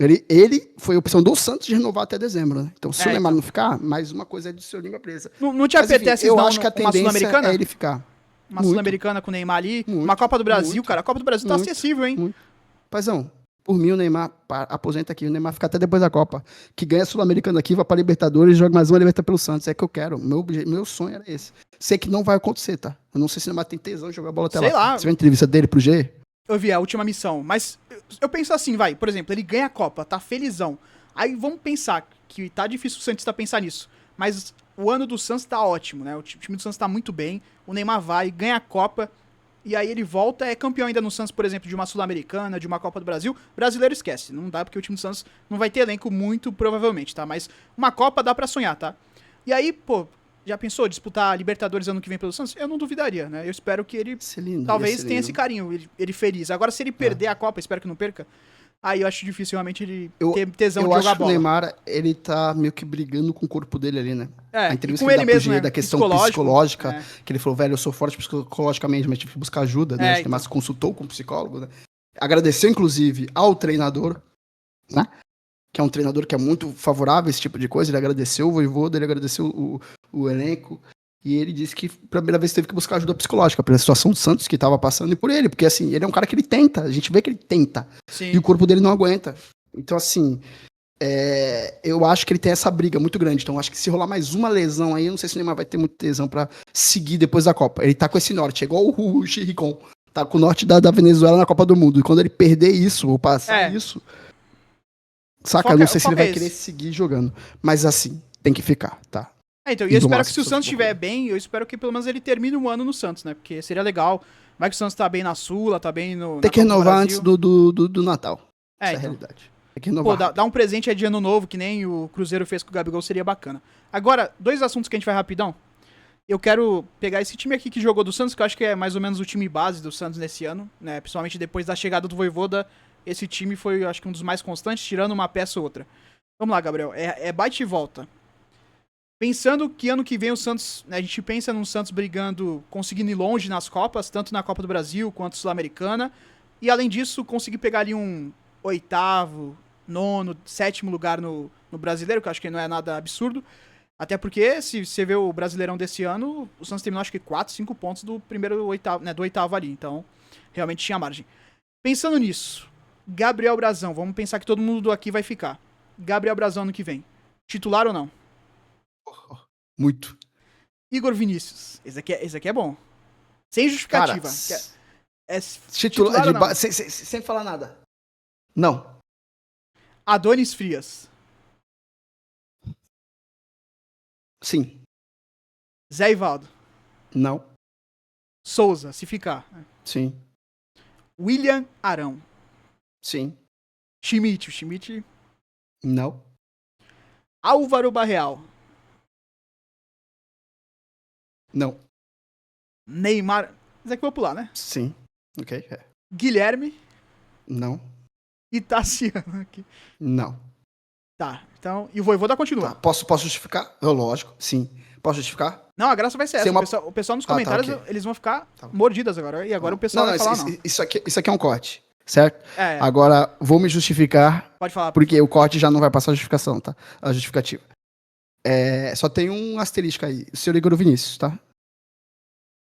ele foi a opção do Santos de renovar até dezembro, né? Então, se o Neymar não ficar, mais uma coisa é de seu língua presa. Não te apetece, eu acho que a tendência é ele ficar. Uma Sul-Americana com o Neymar ali, uma Copa do Brasil, cara. A Copa do Brasil tá acessível, hein? Paizão, por mim o Neymar aposenta aqui, o Neymar fica até depois da Copa. Que ganha a Sul-Americana aqui, vai pra Libertadores e joga mais uma Libertadores pelo Santos. É que eu quero. Meu sonho era esse. Sei que não vai acontecer, tá? Eu não sei se o Neymar tem tesão de jogar a bola até lá. Você viu a entrevista dele pro G? Eu vi a última missão, mas eu penso assim, vai, por exemplo, ele ganha a Copa, tá felizão. Aí vamos pensar que tá difícil o Santista pensar nisso, mas o ano do Santos tá ótimo, né? O time do Santos tá muito bem, o Neymar vai, ganha a Copa, e aí ele volta, é campeão ainda no Santos, por exemplo, de uma Sul-Americana, de uma Copa do Brasil. Brasileiro esquece, não dá porque o time do Santos não vai ter elenco muito provavelmente, tá? Mas uma Copa dá pra sonhar, tá? E aí, pô, já pensou disputar a Libertadores ano que vem pelo Santos? Eu não duvidaria, né? Eu espero que ele talvez tenha esse carinho, ele feliz. Agora, se ele perder a Copa, espero que não perca, aí eu acho difícil realmente ele ter tesão de jogar bola. Eu acho que o Neymar, ele tá meio que brigando com o corpo dele ali, né? A entrevista com que ele ele dá mesmo, pro G, da questão psicológica, que ele falou, velho, eu sou forte psicologicamente, mas tive que buscar ajuda, né? O Neymar se consultou com um psicólogo, né? Agradeceu, inclusive, ao treinador, né? Que é um treinador que é muito favorável a esse tipo de coisa. Ele agradeceu o Vojvoda, ele agradeceu o elenco. E ele disse que, pela primeira vez, teve que buscar ajuda psicológica pela situação do Santos que estava passando e por ele. Porque, assim, ele é um cara que ele tenta. A gente vê que ele tenta. Sim. E o corpo dele não aguenta. Então, assim, eu acho que ele tem essa briga muito grande. Então, acho que se rolar mais uma lesão aí, eu não sei se o Neymar vai ter muito tesão pra seguir depois da Copa. Ele tá com esse norte. É igual o Chiricon. Tá com o norte da Venezuela na Copa do Mundo. E quando ele perder isso, ou passar isso... Saca? Eu não sei se ele vai querer seguir jogando. Mas assim, tem que ficar, tá? Então, e eu espero que se o Santos estiver bem, eu espero que pelo menos ele termine um ano no Santos, né? Porque seria legal. Vai que o Santos tá bem na Sula, tá bem no... Tem que renovar antes do Natal. Essa é a realidade. Tem que renovar. Pô, dar um presente aí de ano novo, que nem o Cruzeiro fez com o Gabigol, seria bacana. Agora, 2 assuntos que a gente vai rapidão. Eu quero pegar esse time aqui que jogou do Santos, que eu acho que é mais ou menos o time base do Santos nesse ano, né? Principalmente depois da chegada do Vojvoda. Esse time foi, acho que, um dos mais constantes, tirando uma peça ou outra. Vamos lá, Gabriel. É bate e volta. Pensando que ano que vem o Santos... Né, a gente pensa num Santos brigando, conseguindo ir longe nas Copas, tanto na Copa do Brasil quanto Sul-Americana. E, além disso, conseguir pegar ali um 8º, 9º, 7º lugar no Brasileiro, que eu acho que não é nada absurdo. Até porque, se você vê o Brasileirão desse ano, o Santos terminou, acho que 4, 5 pontos do primeiro 8º, né, do 8º ali. Então, realmente tinha margem. Pensando nisso... Gabriel Brazão, vamos pensar que todo mundo aqui vai ficar. Gabriel Brazão no que vem. Titular ou não? Muito. Igor Vinícius. Esse aqui é bom. Sem justificativa. Cara, titular sem falar nada. Não. Adonis Frias. Sim. Zé Ivaldo. Não. Souza, se ficar. Sim. William Arão. Sim. Schmidt. Não. Álvaro Barreal. Não. Neymar. Esse aqui eu vou pular, né? Sim. Ok. Guilherme. Não. E Tassiano aqui. Não. Tá, então... E o Vojvoda continua. Tá. Posso justificar? Lógico, sim. Posso justificar? Não, a graça vai ser essa. O pessoal nos comentários, eles vão ficar mordidas agora. E agora o pessoal vai falar não. Isso aqui é um corte. Certo? Agora, vou me justificar. Pode falar. Porque o corte já não vai passar a justificação, tá? A justificativa. Só tem um asterisco aí. O senhor Igor Vinícius, tá?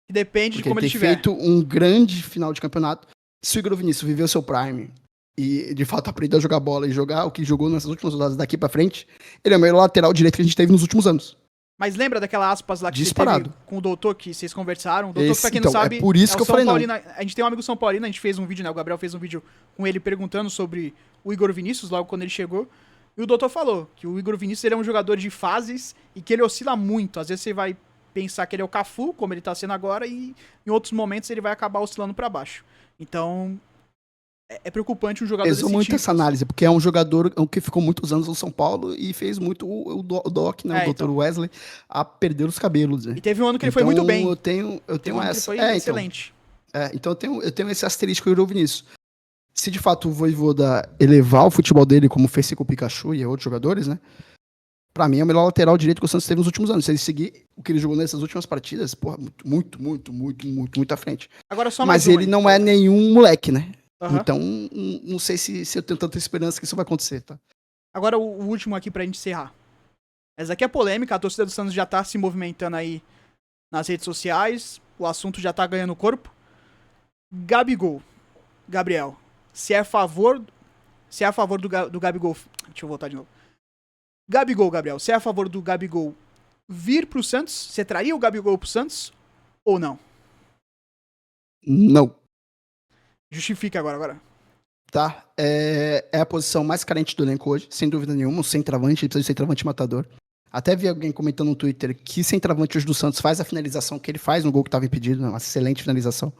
Depende de como ele estiver. Feito um grande final de campeonato. Se o Igor Vinícius viveu seu prime e, de fato, aprendeu a jogar bola e jogar o que jogou nessas últimas rodadas daqui pra frente, ele é o melhor lateral direito que a gente teve nos últimos anos. Mas lembra daquela aspas lá que Disparado. você teve com o doutor, que vocês conversaram? O doutor, pra quem então, não sabe, é por isso que eu falei Paulino. A gente tem um amigo São Paulino, a gente fez um vídeo, né? O Gabriel fez um vídeo com ele perguntando sobre o Igor Vinícius, logo quando ele chegou. E o doutor falou que o Igor Vinícius ele é um jogador de fases e que ele oscila muito. Às vezes você vai pensar que ele é o Cafu, como ele tá sendo agora, e em outros momentos ele vai acabar oscilando pra baixo. Então... É preocupante um jogador desse tipo. Pesou muito essa análise, porque é um jogador que ficou muitos anos no São Paulo e fez muito o Doc, né? O Dr. Wesley, a perder os cabelos. Né? E teve um ano que ele foi muito bem. Eu tenho essa. Foi excelente. Então eu tenho esse asterisco do Vinícius. se de fato o Vojvoda elevar o futebol dele, como fez com o Pikachu e outros jogadores, né? Pra mim é o melhor lateral direito que o Santos teve nos últimos anos. Se ele seguir o que ele jogou nessas últimas partidas, porra, muito à frente. Agora só Mas mais uma ele aí. não é nenhum moleque, né? Aham. Então, não sei se eu tenho tanta esperança que isso vai acontecer, tá? Agora o último aqui pra gente encerrar. Essa aqui é polêmica, a torcida do Santos já tá se movimentando aí nas redes sociais, o assunto já tá ganhando corpo. Gabigol, Gabriel, se é a favor do Gabigol... Deixa eu voltar de novo. Gabigol, Gabriel, se é a favor do Gabigol vir pro Santos, você traria o Gabigol pro Santos ou não? Não. Justifica agora. Tá? É a posição mais carente do elenco hoje, sem dúvida nenhuma. O centroavante, ele precisa de centroavante matador. Até vi alguém comentando no Twitter que centroavante hoje do Santos faz a finalização que ele faz no gol que estava impedido, né? Uma excelente finalização.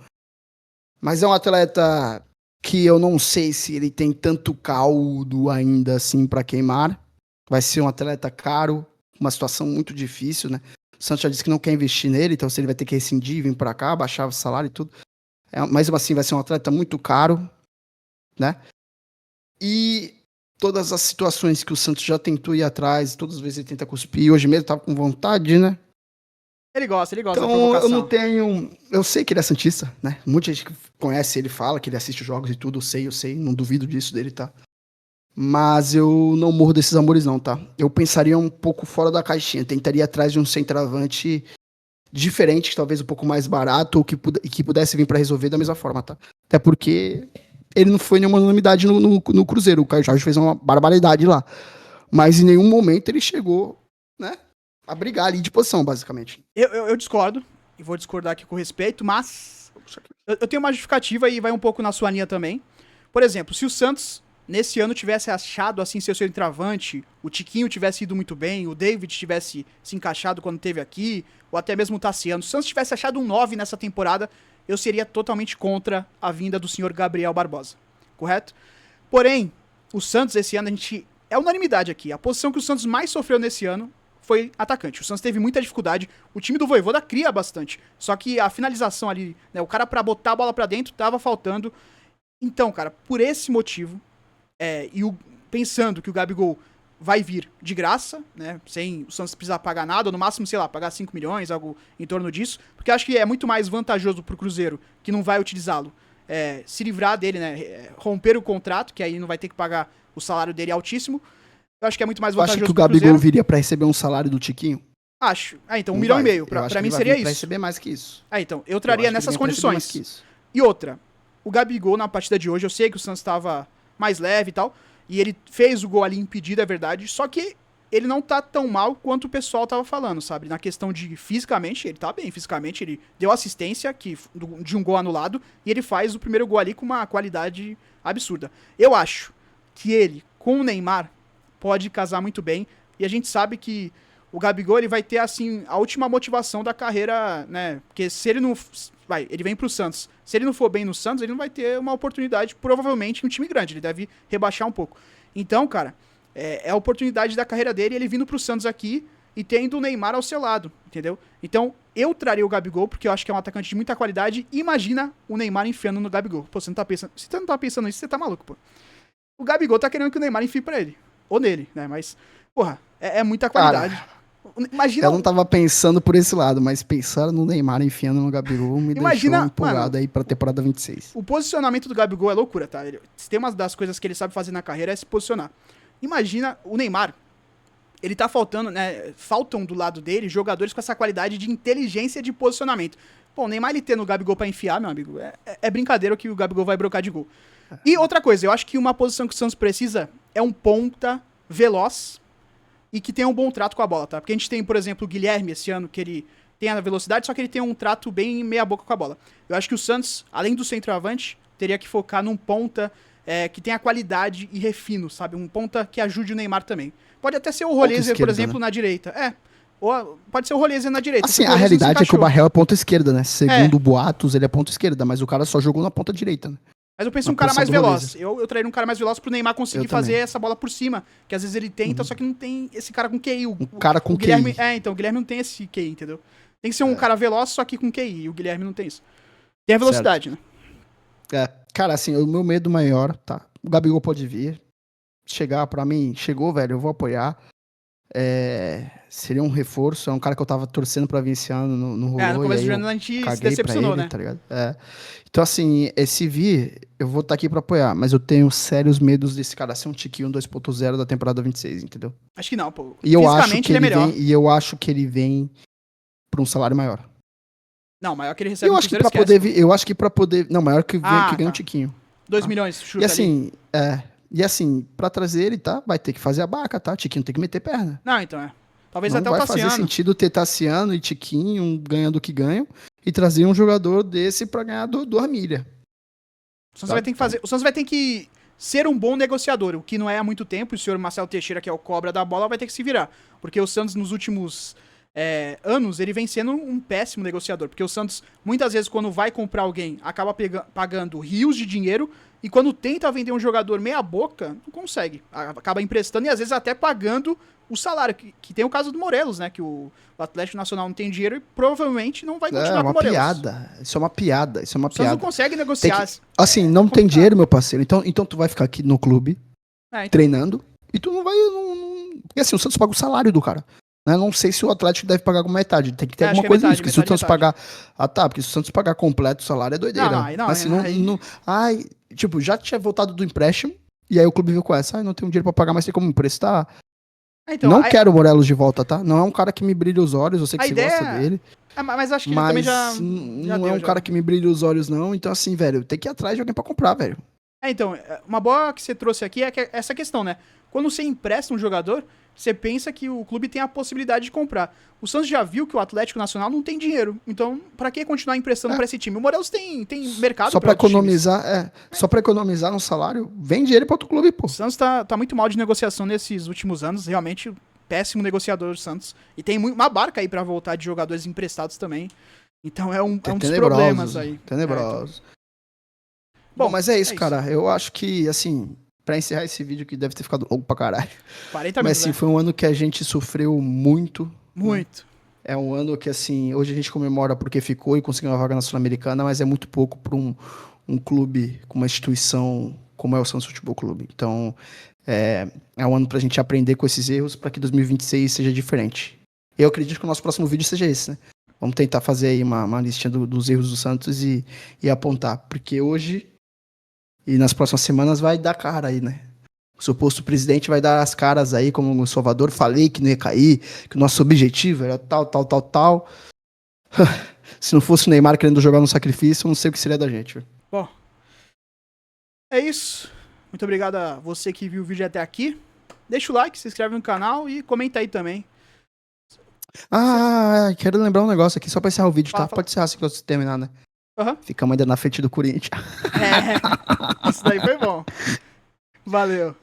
Mas é um atleta que eu não sei se ele tem tanto caldo ainda assim pra queimar. Vai ser um atleta caro, uma situação muito difícil, né? O Santos já disse que não quer investir nele, então se ele vai ter que rescindir, vir pra cá, baixar o salário e tudo. Mas assim, vai ser um atleta muito caro, né? E todas as situações que o Santos já tentou ir atrás, todas as vezes ele tenta cuspir, hoje mesmo tava com vontade, né? Ele gosta Então, da provocação. eu não tenho... Eu sei que ele é santista, né? Muita gente que conhece ele fala que ele assiste os jogos e tudo, eu sei, não duvido disso dele, tá? Mas eu não morro desses amores não, tá? Eu pensaria um pouco fora da caixinha, tentaria ir atrás de um centroavante diferente, talvez um pouco mais barato, ou que pudesse vir pra resolver da mesma forma, tá? Até porque ele não foi nenhuma unanimidade no Cruzeiro, o Caio Jorge fez uma barbaridade lá. Mas em nenhum momento ele chegou, né, a brigar ali de posição, basicamente. Eu discordo, e vou discordar aqui com respeito, mas eu tenho uma justificativa e vai um pouco na sua linha também. Por exemplo, se o Santos, nesse ano, tivesse achado assim seu centroavante, o Tiquinho tivesse ido muito bem, o David tivesse se encaixado quando teve aqui, ou até mesmo o Tassiano, se o Santos tivesse achado um 9 nessa temporada, eu seria totalmente contra a vinda do senhor Gabriel Barbosa, correto? Porém, o Santos esse ano, é unanimidade aqui, a posição que o Santos mais sofreu nesse ano foi atacante. O Santos teve muita dificuldade. O time do Vojvoda cria bastante. Só que a finalização ali, né, o cara pra botar a bola pra dentro, tava faltando. Então, cara, por esse motivo, pensando que o Gabigol vai vir de graça, né, sem o Santos precisar pagar nada, ou no máximo, sei lá, pagar 5 milhões, algo em torno disso, porque eu acho que é muito mais vantajoso pro Cruzeiro, que não vai utilizá-lo, se livrar dele, né, romper o contrato, que aí não vai ter que pagar o salário dele altíssimo. Eu acho que é muito mais vantajoso. Acho que o Gabigol viria pra receber um salário do Tiquinho? Acho. Então, 1,5 milhão. Pra mim seria isso. Pra receber mais que isso. Então, eu traria nessas condições. E outra, o Gabigol na partida de hoje, eu sei que o Santos estava mais leve e tal, e ele fez o gol ali impedido, é verdade, só que ele não tá tão mal quanto o pessoal tava falando, sabe? Na questão de fisicamente, ele tá bem fisicamente, ele deu assistência de um gol anulado, e ele faz o primeiro gol ali com uma qualidade absurda. Eu acho que ele, com o Neymar, pode casar muito bem, e a gente sabe que o Gabigol, ele vai ter, assim, a última motivação da carreira, né, porque se ele não... ele vem pro Santos, se ele não for bem no Santos, ele não vai ter uma oportunidade, provavelmente, em um time grande, ele deve rebaixar um pouco. Então, cara, é a oportunidade da carreira dele, ele vindo pro Santos aqui, e tendo o Neymar ao seu lado, entendeu? Então, eu traria o Gabigol, porque eu acho que é um atacante de muita qualidade, e imagina o Neymar enfiando no Gabigol. Pô, se você não tá pensando nisso, você tá maluco, pô. O Gabigol tá querendo que o Neymar enfie pra ele. Ou nele, né? Mas, porra, é muita qualidade. Cara, imagina. Eu não tava pensando por esse lado, mas pensar no Neymar enfiando no Gabigol me deixou empolgado aí pra temporada 26. O posicionamento do Gabigol é loucura, tá? Se tem uma das coisas que ele sabe fazer na carreira é se posicionar. Imagina o Neymar. Ele tá faltando, né? Faltam do lado dele jogadores com essa qualidade de inteligência de posicionamento. Pô, o Neymar ele tendo o Gabigol pra enfiar, meu amigo, é brincadeira que o Gabigol vai brocar de gol. E outra coisa, eu acho que uma posição que o Santos precisa é um ponta veloz e que tenha um bom trato com a bola, tá? Porque a gente tem, por exemplo, o Guilherme esse ano, que ele tem a velocidade, só que ele tem um trato bem meia boca com a bola. Eu acho que o Santos, além do centroavante, teria que focar num ponta que tenha qualidade e refino, sabe? Um ponta que ajude o Neymar também. Pode até ser o Rolezer, por exemplo, na direita. Ou pode ser o Rolezer na direita. Assim, a realidade é que o Barrel é ponta esquerda, né? Segundo o Boatos, ele é ponta esquerda, mas o cara só jogou na ponta direita, né? Mas eu penso um cara mais veloz. Eu traria um cara mais veloz pro Neymar conseguir fazer essa bola por cima. Que às vezes ele tenta, só que não tem esse cara com QI. Um cara com Guilherme, QI. então, o Guilherme não tem esse QI, entendeu? Tem que ser um cara veloz, só que com QI. E o Guilherme não tem isso. Tem a velocidade, né? Cara, assim, o meu medo maior, tá? O Gabigol pode vir. Chegar pra mim, chegou, velho, eu vou apoiar. Seria um reforço, é um cara que eu tava torcendo pra vir esse ano, não No rolou, e começo aí do eu ano a gente se caguei pra decepcionou, ele, né? tá ligado? Então, assim, se vir, eu vou estar aqui pra apoiar, mas eu tenho sérios medos desse cara ser um Tiquinho 2.0 da temporada 26, entendeu? Acho que não, pô. E eu acho Fisicamente que ele é ele melhor. vem, e eu acho que ele vem pra um salário maior. Não, maior que ele E recebe eu no acho que Cruzeiro, pra esquece, poder pô. vir, eu acho que pra poder, não, maior que que ganha um Tá. Tiquinho. 2 Tá? milhões, E chuta ali. assim, pra trazer ele, tá? Vai ter que fazer a barca, tá? Tiquinho tem que meter perna. Não, então talvez Não até o vai fazer Tassiano. sentido ter Tassiano e Tiquinho ganhando o que ganham e trazer um jogador desse pra ganhar do Armília. O Santos vai ter que fazer. O Santos vai ter que ser um bom negociador, o que não é há muito tempo. E o senhor Marcelo Teixeira, que é o cobra da bola, vai ter que se virar. Porque o Santos, nos últimos anos, ele vem sendo um péssimo negociador. Porque o Santos, muitas vezes, quando vai comprar alguém, acaba pagando rios de dinheiro. E quando tenta vender um jogador meia boca, não consegue. Acaba emprestando e às vezes até pagando o salário. Que tem o caso do Morelos, né? Que o Atlético Nacional não tem dinheiro e provavelmente não vai continuar com o Uma Morelos. piada. Isso é uma piada. Isso é uma O Santos não piada. consegue negociar. Assim, não tem dinheiro, meu parceiro. Então tu vai ficar aqui no clube, Então. treinando, e tu não vai. Porque assim, o Santos paga o salário do cara. Né? Não sei se o Atlético deve pagar com metade. Tem que ter alguma coisa nisso. Porque se o Santos pagar. Porque se o Santos pagar completo o salário é doideira. Tipo, já tinha voltado do empréstimo, e aí o clube viu com essa. Não tenho dinheiro pra pagar, mas tem como emprestar. Então, não quero o Morelos de volta, tá? Não é um cara que me brilha os olhos, eu sei que você gosta dele. Mas acho que ele também já não é um cara que me brilha os olhos, não. Então, assim, velho, tem que ir atrás de alguém pra comprar, velho. Então, uma boa que você trouxe aqui é essa questão, né? Quando você empresta um jogador, você pensa que o clube tem a possibilidade de comprar. O Santos já viu que o Atlético Nacional não tem dinheiro. Então, pra que continuar emprestando pra esse time? O Morelos tem mercado só pra economizar, só pra economizar no salário, vende ele pra outro clube, pô. O Santos tá muito mal de negociação nesses últimos anos. Realmente, péssimo negociador do Santos. E tem uma barca aí pra voltar de jogadores emprestados também. Então é um dos problemas aí. Tenebroso. Bom, mas é isso, cara. Eu acho que, assim, pra encerrar esse vídeo que deve ter ficado longo pra caralho. 40 minutos, mas sim, foi um ano que a gente sofreu muito. Muito. Né? É um ano que, assim, hoje a gente comemora porque ficou e conseguiu uma vaga na Sul-Americana, mas é muito pouco pra um clube com uma instituição como é o Santos Futebol Clube. Então, é um ano pra gente aprender com esses erros pra que 2026 seja diferente. Eu acredito que o nosso próximo vídeo seja esse, né? Vamos tentar fazer aí uma listinha dos erros do Santos e apontar. Porque hoje e nas próximas semanas vai dar cara aí, né? O suposto presidente vai dar as caras aí, como o Salvador, falei que não ia cair, que o nosso objetivo era tal. Se não fosse o Neymar querendo jogar no sacrifício, eu não sei o que seria da gente. Viu? Bom, é isso. Muito obrigado a você que viu o vídeo até aqui. Deixa o like, se inscreve no canal e comenta aí também. Quero lembrar um negócio aqui, só pra encerrar o vídeo, tá? Pode encerrar assim que você terminar, né? Ficamos ainda na frente do Corinthians. Isso daí foi bom. Valeu.